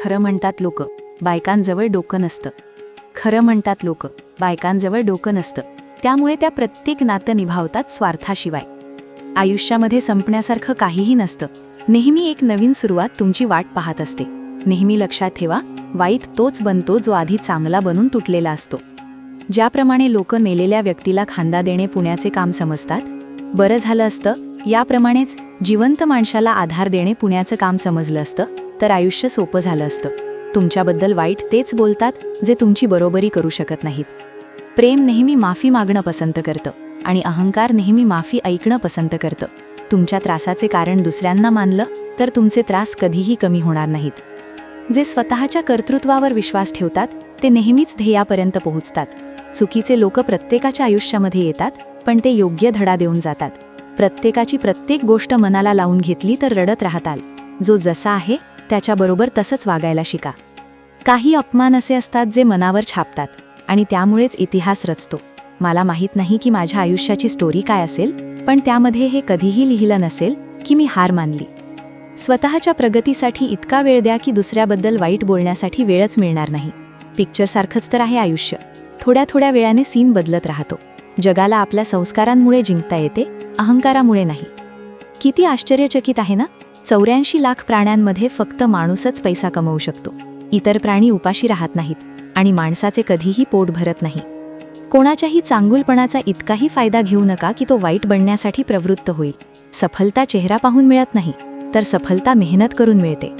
खरं म्हणतात लोक, बायकांजवळ डोकं नसतं. खरं म्हणतात लोक, बायकांजवळ डोकं नसतं. त्यामुळे त्या प्रत्येक नातं निभावतात स्वार्थाशिवाय. आयुष्यामध्ये संपण्यासारखं काहीही नसतं. नेहमी एक नवीन सुरुवात तुमची वाट पाहत असते. नेहमी लक्षात ठेवा, वाईट तोच बनतो जो आधी चांगला बनून तुटलेला असतो. ज्याप्रमाणे लोक मेलेल्या व्यक्तीला खांदा देणे पुण्याचे काम समजतात, बरं झालं असतं, याप्रमाणेच जिवंत माणसाला आधार देणे पुण्याचं काम समजलं असतं तर आयुष्य सोपं झालं असतं. तुमच्याबद्दल वाईट तेच बोलतात जे तुमची बरोबरी करू शकत नाहीत. प्रेम नेहमी माफी मागणं पसंत करतं आणि अहंकार नेहमी माफी ऐकणं पसंत करतं. तुमच्या त्रासाचे कारण दुसऱ्यांना मानलं तर तुमचे त्रास कधीही कमी होणार नाहीत. जे स्वतःच्या कर्तृत्वावर विश्वास ठेवतात ते नेहमीच ध्येयापर्यंत पोहोचतात. चुकीचे लोक प्रत्येकाच्या आयुष्यामध्ये येतात, पण ते योग्य धडा देऊन जातात. प्रत्येकाची प्रत्येक गोष्ट मनाला लावून घेतली तर रडत राहताल. जो जसा आहे त्याच्याबरोबर तसंच वागायला शिका. काही अपमान असे असतात जे मनावर छापतात आणि त्यामुळेच इतिहास रचतो. मला माहीत नाही की माझ्या आयुष्याची स्टोरी काय असेल, पण त्यामध्ये हे कधीही लिहिलं नसेल की मी हार मानली. स्वतःच्या प्रगतीसाठी इतका वेळ द्या की दुसऱ्याबद्दल वाईट बोलण्यासाठी वेळच मिळणार नाही. पिक्चरसारखंच तर आहे आयुष्य. थोड्या थोड्या वेळाने सीन बदलत राहतो. जगाला आपल्या संस्कारांमुळे जिंकता येते, अहंकारामुळे नाही. किती आश्चर्यचकित आहे ना? 84 लाख प्राण्यांमध्ये फक्त माणूसच पैसा कमवू शकतो. इतर प्राणी उपाशी राहत नाहीत आणि माणसाचे कधीही पोट भरत नाही. कोणाच्याही चांगुलपणाचा इतकाही फायदा घेऊ नका की तो वाईट बनण्यासाठी प्रवृत्त होईल. सफलता चेहरा पाहून मिळत नाही, तर सफलता मेहनत करून मिळते.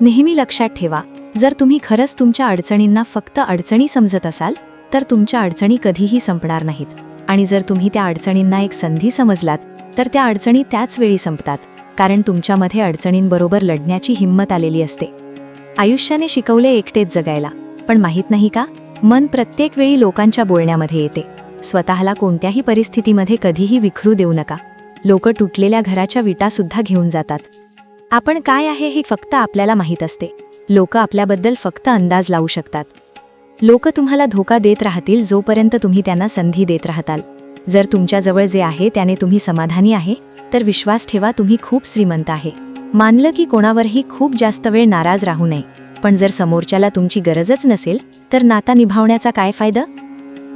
नेहमी लक्षात ठेवा, जर तुम्ही खरंच तुमच्या अडचणींना फक्त अडचणी समजत असाल तर तुमच्या अडचणी कधीही संपणार नाहीत. आणि जर तुम्ही त्या अडचणींना एक संधी समजलात तर त्या अडचणी त्याच वेळी संपतात, कारण तुमच्यामध्ये अडचणींबरोबर लढण्याची हिंमत आलेली असते. आयुष्याने शिकवले एकटेच जगायला, पण माहीत नाही का, मन प्रत्येक वेळी लोकांच्या बोलण्यामध्ये येते. स्वतःला कोणत्याही परिस्थितीमध्ये कधीही विखरू देऊ नका. लोक तुटलेल्या घराच्या विटासुद्धा घेऊन जातात. आपण काय आहे हे फक्त आपल्याला माहीत असते. लोक आपल्याबद्दल फक्त अंदाज लावू शकतात. लोक तुम्हाला धोका देत राहतील जोपर्यंत तुम्ही त्यांना संधी देत राहताल. जर तुमच्याजवळ जे आहे त्याने तुम्ही समाधानी आहे तर विश्वास ठेवा, तुम्ही खूप श्रीमंत आहे. मानलं की कोणावरही खूप जास्त वेळ नाराज राहू नये, पण जर समोरच्याला तुमची गरजच नसेल तर नाता निभावण्याचा काय फायदा?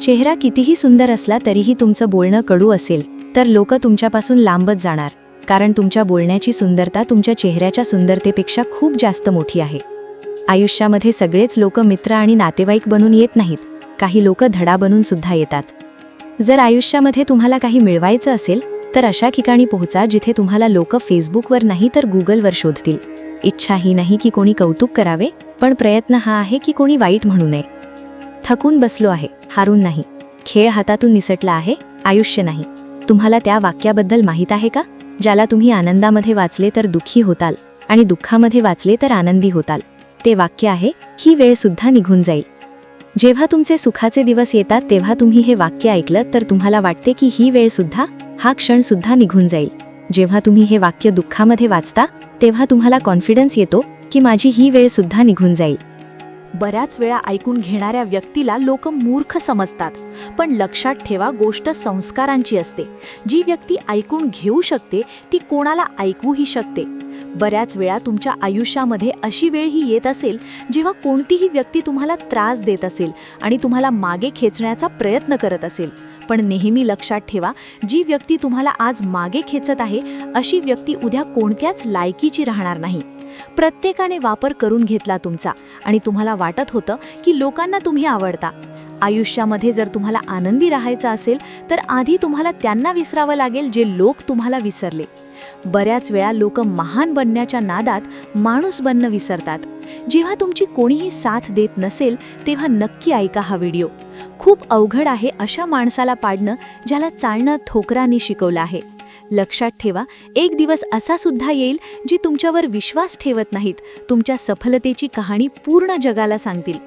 चेहरा कितीही सुंदर असला तरीही तुमचं बोलणं कडू असेल तर लोक तुमच्यापासून लांबच जाणार, कारण तुमच्या बोलण्याची सुंदरता तुमच्या चेहऱ्याच्या सुंदरतेपेक्षा खूप जास्त मोठी आहे. आयुष्यामध्ये सगळेच लोक मित्र आणि नातेवाईक बनून येत नाहीत. काही लोक धडा बनून सुद्धा येतात. जर आयुष्यामध्ये तुम्हाला काही मिळवायचं असेल तर अशा ठिकाणी पोहोचा जिथे तुम्हाला लोक फेसबुकवर नाही तर गुगलवर शोधतील. इच्छा ही नाही की कोणी कौतुक करावे, पण प्रयत्न हा आहे की कोणी वाईट म्हणू नये. थकून बसलो आहे, हारून नाही. खेळ हातातून निसटला आहे, आयुष्य नाही. तुम्हाला त्या वाक्याबद्दल माहीत आहे का, ज्याला तुम्ही आनंदामध्ये वाचले तर दुःखी होताल आणि दुःखामध्ये वाचले तर आनंदी होताल? ते वाक्य आहे, ही वेळ सुद्धा निघून जाईल. जेव्हा तुमचे सुखाचे दिवस येतात तेव्हा तुम्ही हे वाक्य ऐकलं तर तुम्हाला वाटते की ही वेळ सुद्धा, हा क्षण सुद्धा निघून जाईल. जेव्हा तुम्ही हे वाक्य दुःखामध्ये वाचता तेव्हा तुम्हाला कॉन्फिडन्स येतो की माझी ही वेळ सुद्धा निघून जाईल. बऱ्याच वेळा ऐकून घेणाऱ्या व्यक्तीला लोक मूर्ख समजतात, पण लक्षात ठेवा, गोष्ट संस्कारांची असते. जी व्यक्ती ऐकून घेऊ शकते ती कोणाला ऐकूही शकते. बऱ्याच वेळा तुमच्या आयुष्यामध्ये अशी वेळ ही येत असेल जेव्हा कोणतीही व्यक्ती तुम्हाला त्रास देत असेल आणि तुम्हाला मागे खेचण्याचा प्रयत्न करत असेल, पण नेहमी लक्षात ठेवा, जी व्यक्ती तुम्हाला आज मागे खेचत आहे अशी व्यक्ती उद्या कोणत्याच लायकीची राहणार नाही. प्रत्येकाने वापर करून घेतला तुमचा आणि तुम्हाला वाटत होतं की लोकांना तुम्ही आवडता. आयुष्यामध्ये जर तुम्हाला आनंदी राहायचं असेल तर आधी तुम्हाला त्यांना विसरावं लागेल जे लोक तुम्हाला विसरले. बऱ्याच वेळा लोक महान बनण्याच्या नादात माणूस बनणं विसरतात. जेव्हा तुमची कोणीही साथ देत नसेल तेव्हा नक्की ऐका हा व्हिडिओ. खूप अवघड आहे अशा माणसाला पाडणं ज्याला चालणं ठोकरांनी शिकवलं आहे. लक्षात ठेवा, एक दिवस असा सुद्धा येईल जी तुमच्यावर विश्वास ठेवत नाहीत, तुमच्या सफलतेची कहाणी पूर्ण जगाला सांगतील.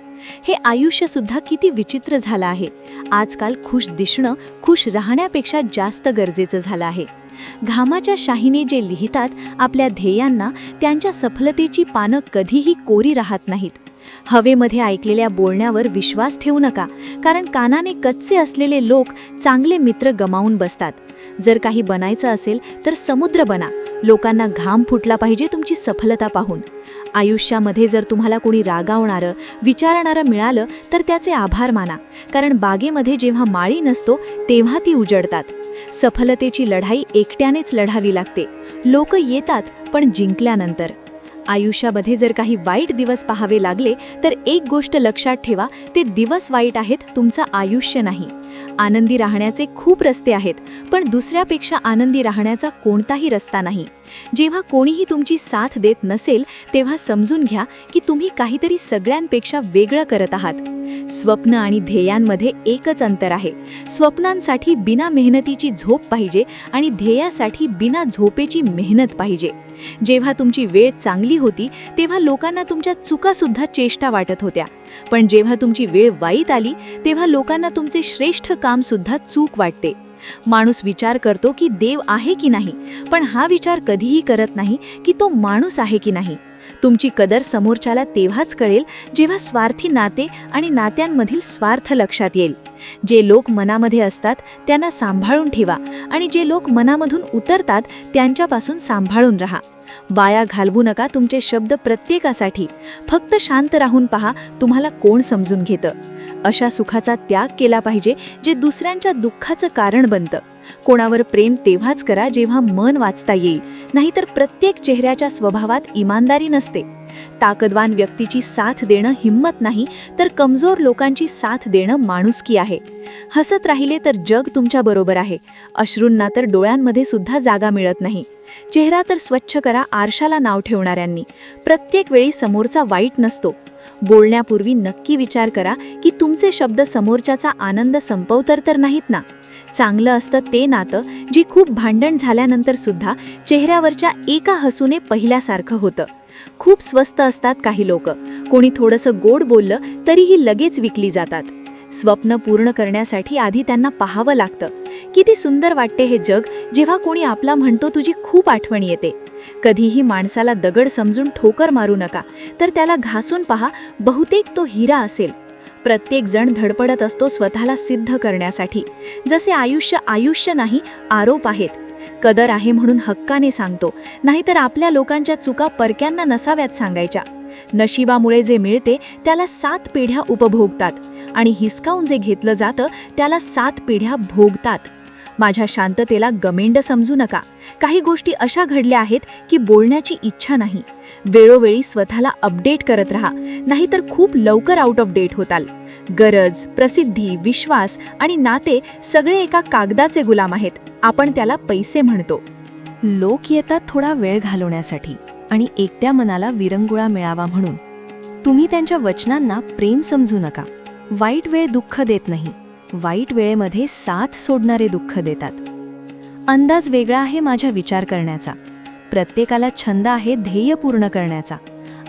हे आयुष्य सुद्धा किती विचित्र झालं आहे. आजकाल खुश दिसणं खुश राहण्यापेक्षा जास्त गरजेचं झालं आहे. घामाच्या शाहीने जे लिहितात आपल्या ध्येयांना, त्यांच्या सफलतेची पानं कधीही कोरी राहत नाहीत. हवेमध्ये ऐकलेल्या बोलण्यावर विश्वास ठेवू नका, कारण कानाने कच्चे असलेले लोक चांगले मित्र गमावून बसतात. जर काही बनायचं असेल तर समुद्र बना. लोकांना घाम फुटला पाहिजे तुमची सफलता पाहून. आयुष्यामध्ये जर तुम्हाला कोणी रागावणारं, विचारणारं मिळालं तर त्याचे आभार माना, कारण बागेमध्ये जेव्हा माळी नसतो तेव्हा ती उजडतात. सफलतेची लढाई एकट्यानेच लढावी लागते. लोक येतात पण जिंकल्यानंतर. आयुष्यामध्ये जर काही वाईट दिवस पाहावे लागले तर एक गोष्ट लक्षात ठेवा, ते दिवस वाईट आहेत, तुमचं आयुष्य नाही. आनंदी राहण्याचे खूप रस्ते आहेत, पण दुसऱ्यापेक्षा आनंदी राहण्याचा कोणताही रस्ता नाही. जेव्हा कोणीही तुमची साथ देत नसेल तेव्हा समजून घ्या की तुम्ही काहीतरी सगळ्यांपेक्षा वेगळं करत आहात. स्वप्न आणि ध्येयांमध्ये एकच अंतर आहे. स्वप्नांसाठी बिना मेहनतीची झोप पाहिजे आणि ध्येयासाठी बिना झोपेची मेहनत पाहिजे. जेव्हा तुमची वेळ चांगली होती तेव्हा लोकांना तुमच्या चुकासुद्धा चेष्टा वाटत होत्या, पण जेव्हा तुमची वेळ वाईट आली तेव्हा लोकांना तुमचे श्रेष्ठ कामसुद्धा चूक वाटते. माणूस विचार करतो की देव आहे की नाही, पण हा विचार कधीही करत नाही की तो माणूस आहे की नाही. तुमची कदर समोरच्याला तेव्हाच कळेल जेव्हा स्वार्थी नाते आणि नात्यांमधील स्वार्थ लक्षात येईल. जे लोक मनामध्ये असतात त्यांना सांभाळून ठेवा आणि जे लोक मनामधून उतरतात त्यांच्यापासून सांभाळून राहा. वाया घालवू नका तुमचे शब्द प्रत्येकासाठी. फक्त शांत राहून पहा तुम्हाला कोण समजून घेतं. अशा सुखाचा त्याग केला पाहिजे जे दुसऱ्यांच्या दुःखाचं कारण बनतं. कोणावर प्रेम तेव्हाच करा जेव्हा मन वाचता येईल, नाहीतर प्रत्येक चेहऱ्याच्या स्वभावात इमानदारी नसते. ताकदवान व्यक्तीची साथ देणं हिंमत नाही, तर कमजोर लोकांची साथ देणं माणुसकी आहे. हसत राहिले तर जग तुमच्या बरोबर आहे. अश्रूंना तर डोळ्यांमध्ये सुद्धा जागा मिळत नाही. चेहरा तर स्वच्छ करा आरशाला नाव ठेवणाऱ्यांनी. प्रत्येक वेळी समोरचा वाईट नसतो. बोलण्यापूर्वी नक्की विचार करा की तुमचे शब्द समोरच्याचा आनंद संपवतर तर नाहीत ना. चांगलं असतं ते नातं जे खूप भांडण झाल्यानंतर सुद्धा चेहऱ्यावरच्या एका हसूने पहिल्यासारखं होतं. खूप स्वस्त असतात काही लोक. कोणी थोडंसं गोड बोललं तरीही लगेच विकली जातात. स्वप्न पूर्ण करण्यासाठी आधी त्यांना पाहावं लागतं. किती सुंदर वाटते हे जग जेव्हा कोणी आपला म्हणतो तुझी खूप आठवण येते. कधीही माणसाला दगड समजून ठोकर मारू नका, तर त्याला घासून पहा, बहुतेक तो हिरा असेल. प्रत्येक जण धडपडत असतो स्वतःला सिद्ध करण्यासाठी. जसे आयुष्य नाही, आरोप आहेत. कदर आहे म्हणून हक्काने सांगतो, नाहीतर आपल्या लोकांच्या चुका परक्यांना नसाव्यात सांगायच्या. नशिबामुळे जे मिळते त्याला 7 पिढ्या उपभोगतात आणि हिसकावून जे घेतलं जातं त्याला 7 पिढ्या भोगतात. माझ्या शांततेला गमेंड समजू नका. काही गोष्टी अशा घडल्या आहेत की बोलण्याची इच्छा नाही. वेळोवेळी स्वतःला अपडेट करत राहा, नाहीतर खूप लवकर आउट ऑफ डेट होताल. गरज, प्रसिद्धी, विश्वास आणि नाते सगळे एका कागदाचे गुलाम आहेत. आपण त्याला पैसे म्हणतो. लोक येतात थोडा वेळ घालवण्यासाठी आणि एकट्या मनाला विरंगुळा मिळावा म्हणून. तुम्ही त्यांच्या वचनांना प्रेम समजू नका. वाईट वेळ दुःख देत नाही, वाईट वेळेमध्ये साथ सोडणारे दुःख देतात. अंदाज वेगळा आहे माझ्या विचार करण्याचा. प्रत्येकाला छंद आहे ध्येय पूर्ण करण्याचा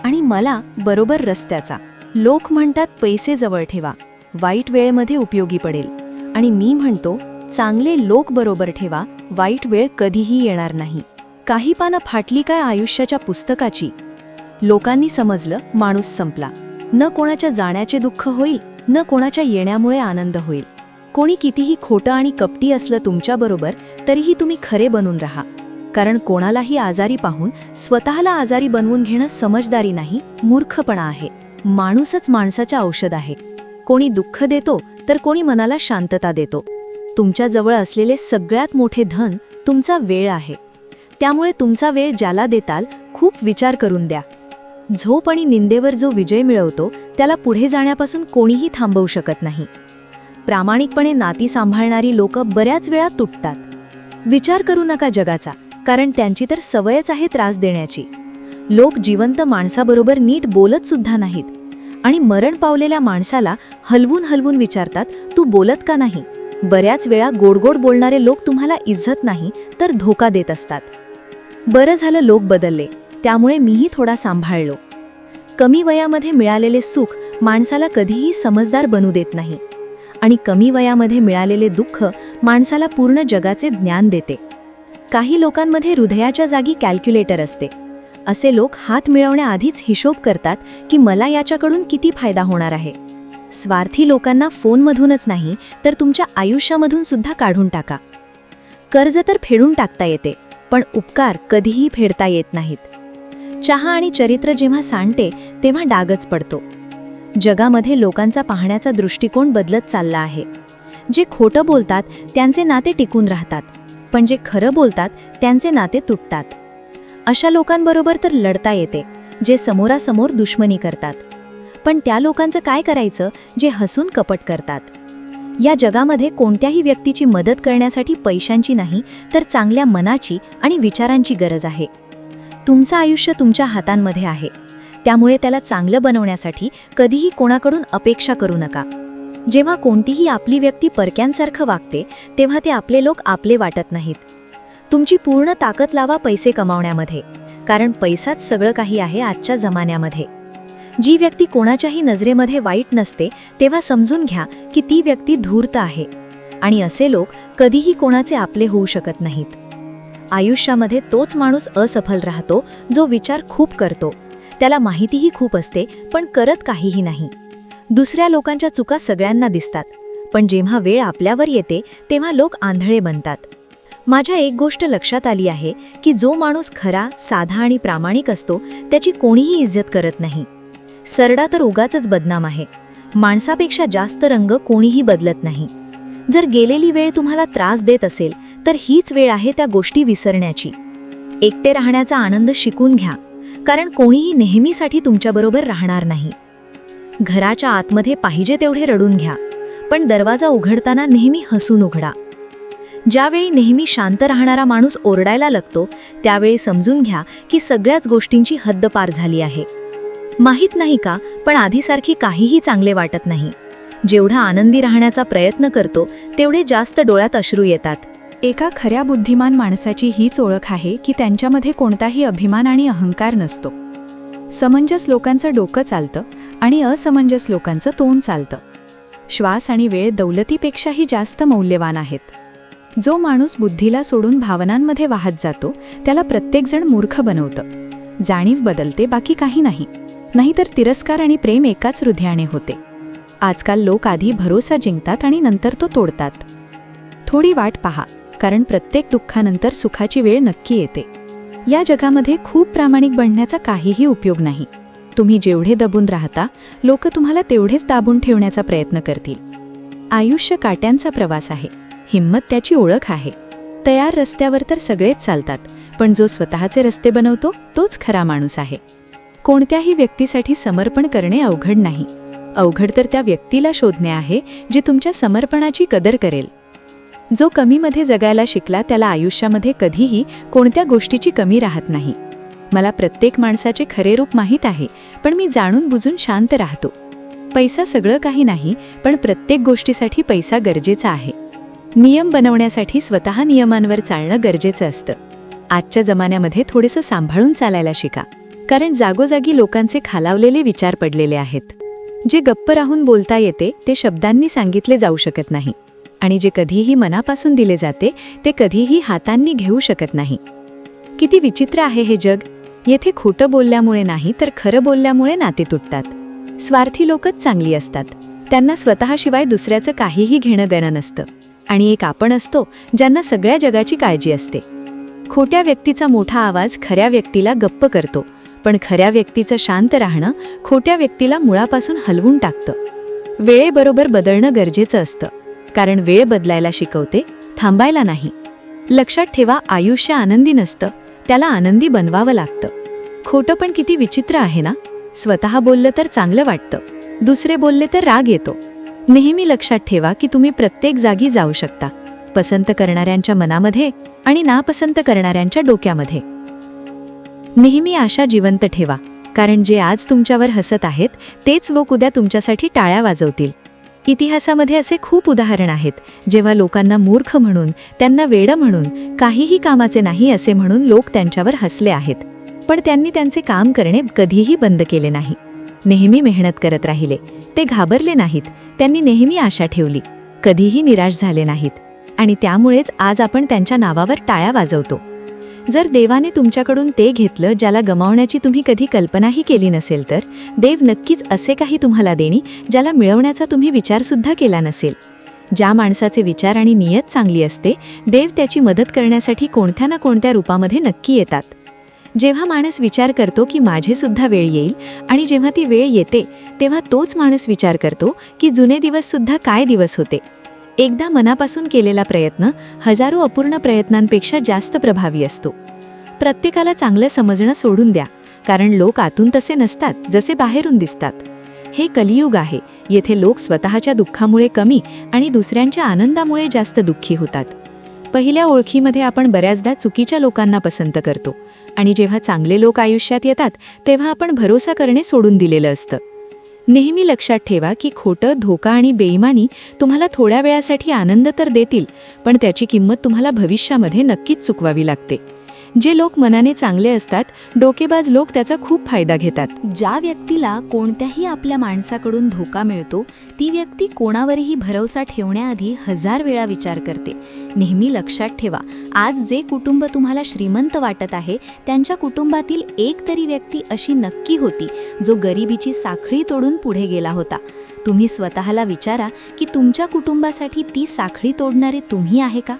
आणि मला बरोबर रस्त्याचा. लोक म्हणतात पैसे जवळ ठेवा, वाईट वेळेमध्ये उपयोगी पडेल. आणि मी म्हणतो चांगले लोक बरोबर ठेवा, वाईट वेळ कधीही येणार नाही. काही पानं फाटली काय आयुष्याच्या पुस्तकाची. लोकांनी समजलं माणूस संपला. न कोणाच्या जाण्याचे दुःख होईल, न कोणाच्या येण्यामुळे आनंद होईल. कोणी कितीही खोटं आणि कपटी असलं तुमच्याबरोबर तरीही तुम्ही खरे बनून राहा. कारण कोणालाही आजारी पाहून स्वतःला आजारी बनवून घेणं समजदारी नाही, मूर्खपणा आहे. माणूसच माणसाच्या औषध आहे. कोणी दुःख देतो तर कोणी मनाला शांतता देतो. तुमच्या जवळ असलेले सगळ्यात मोठे धन तुमचा वेळ आहे. त्यामुळे तुमचा वेळ ज्याला देताल खूप विचार करून द्या. झोप आणि निंदेवर जो विजय मिळवतो त्याला पुढे जाण्यापासून कोणीही थांबवू शकत नाही. प्रामाणिकपणे नाती सांभाळणारी लोक बऱ्याच वेळा तुटतात. विचार करू नका जगाचा, कारण त्यांची तर सवयच आहे त्रास देण्याची. लोक जिवंत माणसाबरोबर नीट बोलत सुद्धा नाहीत आणि मरण पावलेल्या माणसाला हलवून हलवून विचारतात, तू बोलत का नाही? बऱ्याच वेळा गोडगोड बोलणारे लोक तुम्हाला इज्जत नाही तर धोका देत असतात. बरं झालं लोक बदलले, त्यामुळे मीही थोडा सांभाळलो. कमी वयामध्ये मिळालेले सुख माणसाला कधीही समजदार बनू देत नाही आणि कमी वयामध्ये मिळालेले दुःख माणसाला पूर्ण जगाचे ज्ञान देते. काही लोकांमध्ये हृदयाच्या जागी कॅल्क्युलेटर असते. असे लोक हात मिळवण्याआधीच हिशोब करतात की मला याच्याकडून किती फायदा होणार आहे. स्वार्थी लोकांना फोनमधूनच नाही तर तुमच्या आयुष्यामधून सुद्धा काढून टाका. कर्ज तर फेडून टाकता येते, पण उपकार कधीही फेडता येत नाहीत. चहा आणि चरित्र जेव्हा सांडते तेव्हा डागच पडतो. जगामध्ये लोकांचा पाहण्याचा दृष्टिकोन बदलत चालला आहे. जे खोटं बोलतात त्यांचे नाते टिकून राहतात, पण जे खरं बोलतात त्यांचे नाते तुटतात. अशा लोकांबरोबर तर लढता येते जे समोरासमोर दुश्मनी करतात, पण त्या लोकांचं काय करायचं जे हसून कपट करतात. या जगामध्ये कोणत्याही व्यक्तीची मदत करण्यासाठी पैशांची नाही तर चांगल्या मनाची आणि विचारांची गरज आहे. तुमचं आयुष्य तुमच्या हातांमध्ये आहे, त्यामुळे त्याला चांगलं बनवण्यासाठी कधीही कोणाकडून अपेक्षा करू नका. जेव्हा कोणतीही आपली व्यक्ती परक्यांसारखं वागते तेव्हा ते आपले लोक आपले वाटत नाहीत. तुमची पूर्ण ताकद लावा पैसे कमावण्यामध्ये, कारण पैसाच सगळं काही आहे आजच्या जमान्यामध्ये. जी व्यक्ती कोणाच्याही नजरेमध्ये वाईट नसते तेव्हा समजून घ्या की ती व्यक्ती धूर्त आहे, आणि असे लोक कधीही कोणाचे आपले होऊ शकत नाहीत. आयुष्यामध्ये तोच माणूस असफल राहतो जो विचार खूप करतो, त्याला माहितीही खूप असते पण करत काहीही नाही. दुसऱ्या लोकांच्या चुका सगळ्यांना दिसतात, पण जेव्हा वेळ आपल्यावर येते तेव्हा लोक आंधळे बनतात. माझ्या एक गोष्ट लक्षात आली आहे की जो माणूस खरा, साधा आणि प्रामाणिक असतो त्याची कोणीही इज्जत करत नाही. सरडा तर उगाचच बदनाम आहे. माणसापेक्षा जास्त रंग कोणीही बदलत नाही. जर गेलेली वेळ तुम्हाला त्रास देत असेल तर हीच वेळ आहे त्या गोष्टी विसरण्याची. एकटे राहण्याचा आनंद शिकून घ्या, कारण कोणीही नेहमीसाठी तुमच्याबरोबर राहणार नाही. घराच्या आतमध्ये पाहिजे तेवढे रडून घ्या, पण दरवाजा उघडताना नेहमी हसून उघडा. ज्यावेळी नेहमी शांत राहणारा माणूस ओरडायला लागतो त्यावेळी समजून घ्या की सगळ्याच गोष्टींची हद्द पार झाली आहे. माहीत नाही का, पण आधीसारखी काहीही चांगले वाटत नाही. जेवढा आनंदी राहण्याचा प्रयत्न करतो तेवढे जास्त डोळ्यात अश्रू येतात. एका खऱ्या बुद्धिमान माणसाची हीच ओळख आहे की त्यांच्यामध्ये कोणताही अभिमान आणि अहंकार नसतो. समंजस लोकांचं डोकं चालतं आणि असमंजस लोकांचं तोंड चालतं. श्वास आणि वेळ दौलतीपेक्षाही जास्त मौल्यवान आहेत. जो माणूस बुद्धीला सोडून भावनांमध्ये वाहत जातो त्याला प्रत्येकजण मूर्ख बनवतं. जाणीव बदलते, बाकी काही नाही. नाहीतर तिरस्कार आणि प्रेम एकाच हृदयाने होते. आजकाल लोक आधी भरोसा जिंकतात आणि नंतर तो तोडतात. थोडी वाट पहा, कारण प्रत्येक दुःखानंतर सुखाची वेळ नक्की येते. या जगामध्ये खूप प्रामाणिक बनण्याचा काहीही उपयोग नाही. तुम्ही जेवढे दबून राहता लोक तुम्हाला तेवढेच दाबून ठेवण्याचा प्रयत्न करतील. आयुष्य काट्यांचा प्रवास आहे, हिंमत त्याची ओळख आहे. तयार रस्त्यावर तर सगळेच चालतात, पण जो स्वतःचे रस्ते बनवतो तोच खरा माणूस आहे. कोणत्याही व्यक्तीसाठी समर्पण करणे अवघड नाही. अवघड तर त्या व्यक्तीला शोधणे आहे जे तुमच्या समर्पणाची कदर करेल. जो कमीमध्ये जगायला शिकला त्याला आयुष्यामध्ये कधीही कोणत्या गोष्टीची कमी राहत नाही. मला प्रत्येक माणसाचे खरे रूप माहीत आहे, पण मी जाणून बुजून शांत राहतो. पैसा सगळं काही नाही, पण प्रत्येक गोष्टीसाठी पैसा गरजेचा आहे. नियम बनवण्यासाठी स्वतः नियमांवर चालणं गरजेचं असतं. आजच्या जमान्यामध्ये थोडेसं सांभाळून चालायला शिका, कारण जागोजागी लोकांचे खालावलेले विचार पडलेले आहेत. जे गप्प राहून बोलता येते ते शब्दांनी सांगितले जाऊ शकत नाही, आणि जे कधीही मनापासून दिले जाते ते कधीही हातांनी घेऊ शकत नाही. किती विचित्र आहे हे जग. येथे खोटं बोलल्यामुळे नाही तर खरं बोलल्यामुळे नाते तुटतात. स्वार्थी लोकच चांगली असतात. त्यांना स्वतःशिवाय दुसऱ्याचं काहीही घेणं देणं नसतं. आणि एक आपण असतो ज्यांना सगळ्या जगाची काळजी असते. खोट्या व्यक्तीचा मोठा आवाज खऱ्या व्यक्तीला गप्प करतो, पण खऱ्या व्यक्तीचं शांत राहणं खोट्या व्यक्तीला मुळापासून हलवून टाकतं. वेळेबरोबर बदलणं गरजेचं असतं, कारण वेळ बदलायला शिकवते, थांबायला नाही. लक्षात ठेवा, आयुष्य आनंदी नसतं, त्याला आनंदी बनवावं लागतं. खोटं पण किती विचित्र आहे ना. स्वतः बोललं तर चांगलं वाटतं, दुसरे बोलले तर राग येतो. नेहमी लक्षात ठेवा की तुम्ही प्रत्येक जागी जाऊ शकता, पसंत करणाऱ्यांच्या मनामध्ये आणि नापसंत करणाऱ्यांच्या डोक्यामध्ये. नेहमी आशा जिवंत ठेवा, कारण जे आज तुमच्यावर हसत आहेत तेच लोक उद्या तुमच्यासाठी टाळ्या वाजवतील. इतिहासामध्ये असे खूप उदाहरण आहेत जेव्हा लोकांना मूर्ख म्हणून, त्यांना वेडं म्हणून, काहीही कामाचे नाही असे म्हणून लोक त्यांच्यावर हसले आहेत, पण त्यांनी त्यांचे काम करणे कधीही बंद केले नाही. नेहमी मेहनत करत राहिले, ते घाबरले नाहीत, त्यांनी नेहमी आशा ठेवली, कधीही निराश झाले नाहीत, आणि त्यामुळेच आज आपण त्यांच्या नावावर टाळ्या वाजवतो. जर देवाने तुमच्याकडून ते घेतलं ज्याला गमावण्याची तुम्ही कधी कल्पनाही केली नसेल, तर देव नक्कीच असे काही तुम्हाला देणी ज्याला मिळवण्याचा तुम्ही विचारसुद्धा केला नसेल. ज्या माणसाचे विचार आणि नियत चांगली असते, देव त्याची मदत करण्यासाठी कोणत्या ना कोणत्या रूपामध्ये नक्की येतात. जेव्हा माणूस विचार करतो की माझे सुद्धा वेळ येईल, आणि जेव्हा ती वेळ येते तेव्हा तोच माणूस विचार करतो की जुने दिवससुद्धा काय दिवस होते. एकदा मनापासून केलेला प्रयत्न हजारो अपूर्ण प्रयत्नांपेक्षा जास्त प्रभावी असतो. प्रत्येकाला चांगलं समजणं सोडून द्या, कारण लोक आतून तसे नसतात जसे बाहेरून दिसतात. हे कलियुग आहे. येथे लोक स्वतःच्या दुःखामुळे कमी आणि दुसऱ्यांच्या आनंदामुळे जास्त दुःखी होतात. पहिल्या ओळखीमध्ये आपण बऱ्याचदा चुकीच्या लोकांना पसंत करतो, आणि जेव्हा चांगले लोक आयुष्यात येतात तेव्हा आपण भरोसा करणे सोडून दिलेलं असतं. नेहमी लक्षात ठेवा की खोटं, धोका आणि बेईमानी तुम्हाला थोड्या वेळासाठी आनंद तर देतील, पण त्याची किंमत तुम्हाला भविष्यामध्ये नक्कीच चुकवावी लागते. जे लोक मनाने चांगले असतात, डोकेबाज लोक त्याचा खूप फायदा घेतात. ज्या व्यक्तीला कोणत्याही आपल्या माणसाकडून धोका मिळतो, ती व्यक्ती कोणावरही भरोसा ठेवण्याआधी 1000 वेळा विचार करते. नेहमी लक्षात ठेवा, आज जे कुटुंब तुम्हाला श्रीमंत वाटत आहे, त्यांच्या कुटुंबातील एक तरी व्यक्ती अशी नक्की होती जो गरिबीची साखळी तोडून पुढे गेला होता. तुम्ही स्वतःला विचारा की तुमच्या कुटुंबासाठी ती साखळी तोडणारे तुम्ही आहे का?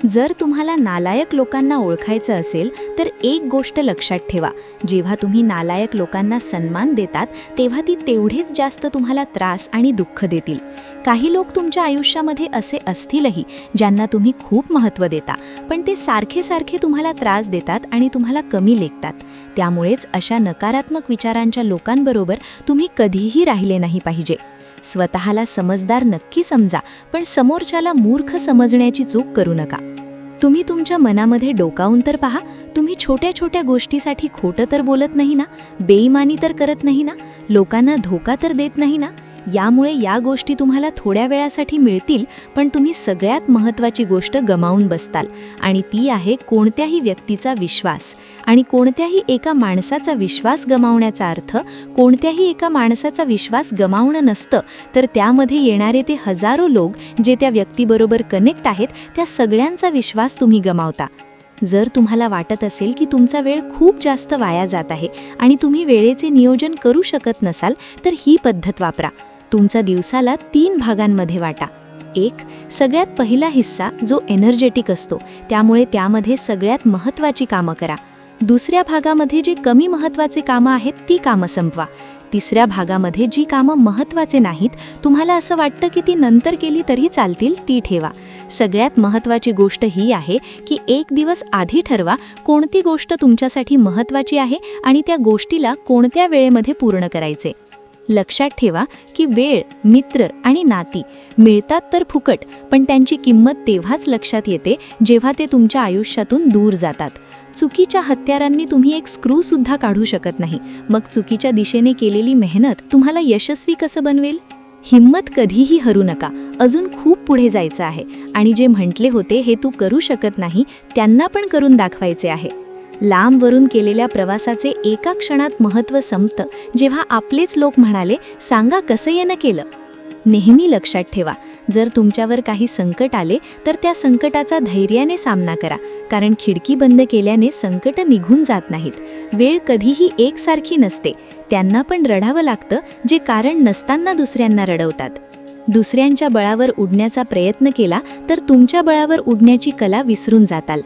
जर तुम्हाला नालायक लोकांना ओळखायचं असेल तर एक गोष्ट लक्षात ठेवा, जेव्हा तुम्ही नालायक लोकांना सन्मान देतात तेव्हा ती तेवढेच जास्त तुम्हाला त्रास आणि दुःख देतील. काही लोक तुमच्या आयुष्यामध्ये असे असतीलही ज्यांना तुम्ही खूप महत्त्व देता, पण ते सारखे सारखे तुम्हाला त्रास देतात आणि तुम्हाला कमी लेखतात. त्यामुळेच अशा नकारात्मक विचारांच्या लोकांबरोबर तुम्ही कधीही राहिले नाही पाहिजे. स्वतःला समजदार नक्की समजा, पण समोरच्याला मूर्ख समजण्याची चूक करू नका. तुम्ही तुमच्या मनामध्ये डोकावून तर पहा, तुम्ही छोट्या छोट्या गोष्टीसाठी खोटं तर बोलत नाही ना, बेईमानी तर करत नाही ना, लोकांना धोका तर देत नाही ना. यामुळे या गोष्टी तुम्हाला थोड्या वेळासाठी मिळतील, पण तुम्ही सगळ्यात महत्त्वाची गोष्ट गमावून बसताल, आणि ती आहे कोणत्याही व्यक्तीचा विश्वास. आणि कोणत्याही एका माणसाचा विश्वास गमावण्याचा अर्थ कोणत्याही एका माणसाचा विश्वास गमावणं नसतं, तर त्यामध्ये येणारे ते हजारो लोक जे त्या व्यक्तीबरोबर कनेक्ट आहेत, त्या सगळ्यांचा विश्वास तुम्ही गमावता. जर तुम्हाला वाटत असेल की तुमचा वेळ खूप जास्त वाया जात आहे आणि तुम्ही वेळेचे नियोजन करू शकत नसाल, तर ही पद्धत वापरा. तुमचा दिवसाला 3 भागांमध्ये वाटा. 1. सगळ्यात पहिला हिस्सा जो एनर्जेटिक असतो, त्यामुळे त्यामध्ये सगळ्यात महत्त्वाची कामं करा. दुसऱ्या भागामध्ये जे कमी महत्त्वाचे कामं आहेत ती कामं संपवा. तिसऱ्या भागामध्ये जी कामं महत्त्वाचे नाहीत, तुम्हाला असं वाटतं की ती नंतर केली तरी चालतील, ती ठेवा. सगळ्यात महत्त्वाची गोष्ट ही आहे की 1 दिवस आधी ठरवा कोणती गोष्ट तुमच्यासाठी महत्त्वाची आहे आणि त्या गोष्टीला कोणत्या वेळेमध्ये पूर्ण करायचे. लक्षात ठेवा की वेळ, मित्र आणि नाती मिळतात तर फुकट, पण त्यांची किंमत तेव्हाच लक्षात येते जेव्हा ते तुमच्या आयुष्यातून दूर जातात. चुकीच्या हत्यारांनी तुम्ही एक स्क्रू सुद्धा काढू शकत नाही, मग चुकीच्या दिशेने केलेली मेहनत तुम्हाला यशस्वी कसं बनवेल? हिम्मत कधीही हरू नका, अजून खूप पुढे जायचं आहे, आणि जे म्हटले होते हे तू करू शकत नाही त्यांना पण करून दाखवायचे आहे. लांबवरून केलेल्या प्रवासाचे एका क्षणात महत्त्व संपतं जेव्हा आपलेच लोक म्हणाले, सांगा कसं येणं केलं. नेहमी लक्षात ठेवा, जर तुमच्यावर काही संकट आले तर त्या संकटाचा धैर्याने सामना करा, कारण खिडकी बंद केल्याने संकट निघून जात नाहीत. वेळ कधीही एकसारखी नसते, त्यांना पण रडावं लागतं जे कारण नसताना दुसऱ्यांना रडवतात. दुसऱ्यांच्या बळावर उडण्याचा प्रयत्न केला तर तुमच्या बळावर उडण्याची कला विसरून जाताल.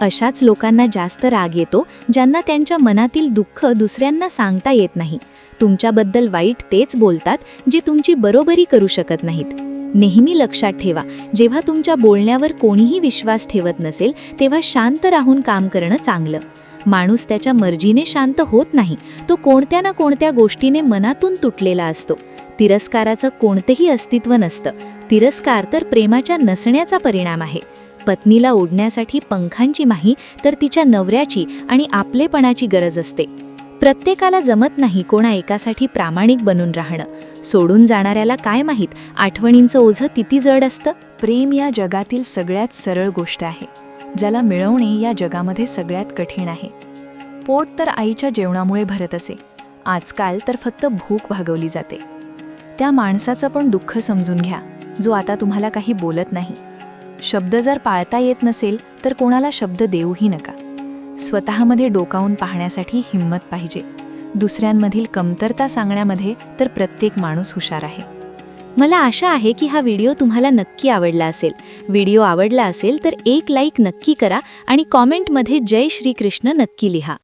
अशाच लोकांना जास्त राग येतो ज्यांना त्यांच्या मनातील दुःख दुसऱ्यांना सांगता येत नाही. तुमच्याबद्दल वाईट तेच बोलतात जे तुमची बरोबरी करू शकत नाहीत. नेहमी लक्षात ठेवा, जेव्हा तुमच्या बोलण्यावर कोणीही विश्वास ठेवत नसेल तेव्हा शांत राहून काम करणं चांगलं. माणूस त्याच्या मर्जीने शांत होत नाही, तो कोणत्या ना कोणत्या गोष्टीने मनातून तुटलेला असतो. तिरस्काराचं कोणतेही अस्तित्व नसतं. तिरस्कार तर प्रेमाच्या नसण्याचा परिणाम आहे. पत्नीला ओढण्यासाठी पंखांची नाही तर तिच्या नवऱ्याची आणि आपलेपणाची गरज असते. प्रत्येकाला जमत नाही कोणा एकासाठी प्रामाणिक बनून राहणं. सोडून जाणाऱ्याला काय माहीत आठवणींचं ओझं किती जड असतं. प्रेम या जगातील सगळ्यात सरळ गोष्ट आहे, ज्याला मिळवणे या जगामध्ये सगळ्यात कठीण आहे. पोट तर आईच्या जेवणामुळे भरत असे, आजकाल तर फक्त भूक भागवली जाते. त्या माणसाचं पण दुःख समजून घ्या जो आता तुम्हाला काही बोलत नाही. शब्द जर पाळता येत नसेल तर कोणाला शब्द देऊही नका. स्वतःमध्ये डोकावून पाहण्यासाठी हिंमत पाहिजे. दुसऱ्यांमधील कमतरता सांगण्यामध्ये तर प्रत्येक माणूस हुशार आहे. मला आशा आहे की हा व्हिडिओ तुम्हाला नक्की आवडला असेल. व्हिडिओ आवडला असेल तर एक लाईक नक्की करा आणि कॉमेंटमध्ये जय श्री कृष्ण नक्की लिहा.